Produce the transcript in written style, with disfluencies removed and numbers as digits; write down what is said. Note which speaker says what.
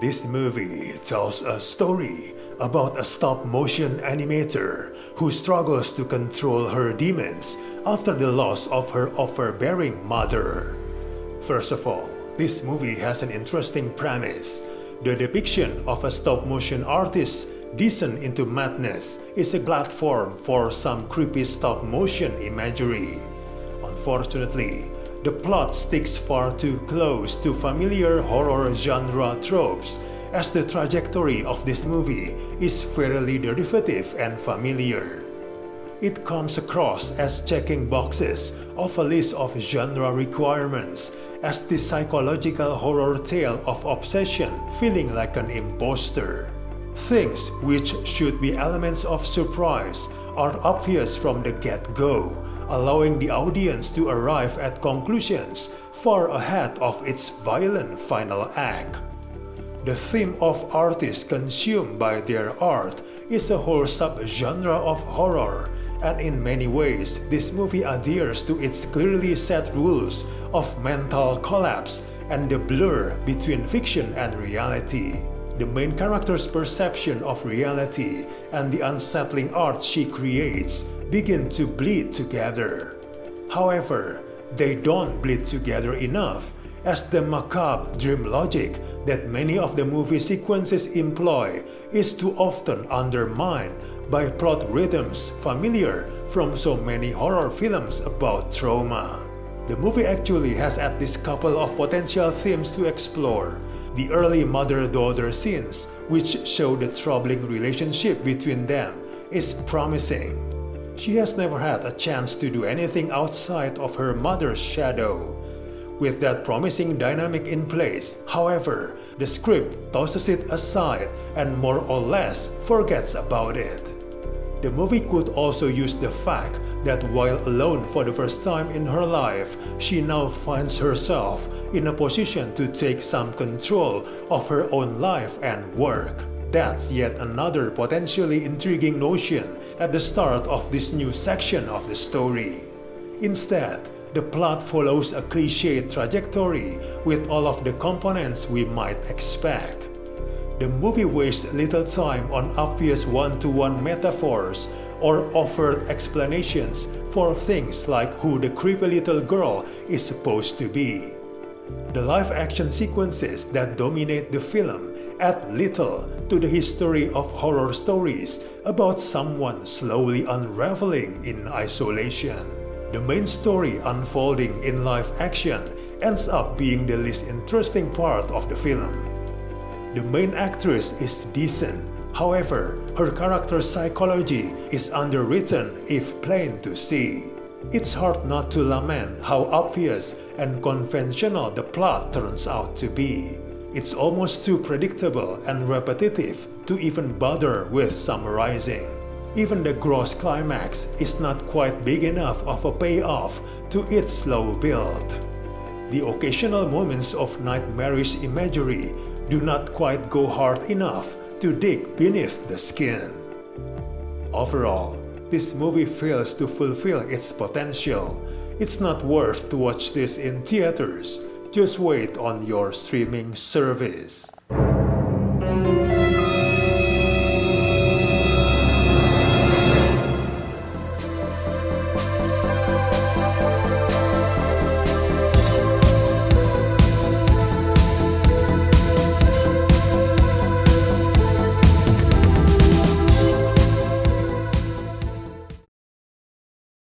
Speaker 1: This movie tells a story about a stop-motion animator who struggles to control her demons after the loss of her overbearing mother. First of all, this movie has an interesting premise. The depiction of a stop-motion artist descent into madness is a platform for some creepy stop-motion imagery. Unfortunately, the plot sticks far too close to familiar horror genre tropes, as the trajectory of this movie is fairly derivative and familiar. It comes across as checking boxes of a list of genre requirements, as the psychological horror tale of obsession feeling like an imposter. Things which should be elements of surprise are obvious from the get-go, allowing the audience to arrive at conclusions far ahead of its violent final act. The theme of artists consumed by their art is a whole subgenre of horror, and in many ways this movie adheres to its clearly set rules of mental collapse and the blur between fiction and reality. The main character's perception of reality and the unsettling art she creates begin to bleed together. However, they don't bleed together enough, as the macabre dream logic that many of the movie sequences employ is too often undermined by plot rhythms familiar from so many horror films about trauma. The movie actually has at least a couple of potential themes to explore. The early mother-daughter scenes, which show the troubling relationship between them, is promising. She has never had a chance to do anything outside of her mother's shadow. With that promising dynamic in place, however, the script tosses it aside and more or less forgets about it. The movie could also use the fact that while alone for the first time in her life, she now finds herself in a position to take some control of her own life and work. That's yet another potentially intriguing notion at the start of this new section of the story. Instead, the plot follows a cliched trajectory with all of the components we might expect. The movie wastes little time on obvious one-to-one metaphors or overt explanations for things like who the creepy little girl is supposed to be. The live-action sequences that dominate the film add little to the history of horror stories about someone slowly unraveling in isolation. The main story unfolding in live action ends up being the least interesting part of the film. The main actress is decent, however, her character's psychology is underwritten if plain to see. It's hard not to lament how obvious and conventional the plot turns out to be. It's almost too predictable and repetitive to even bother with summarizing. Even the gross climax is not quite big enough of a payoff to its slow build. The occasional moments of nightmarish imagery do not quite go hard enough to dig beneath the skin. Overall, this movie fails to fulfill its potential. It's not worth to watch this in theaters. Just wait on your streaming service.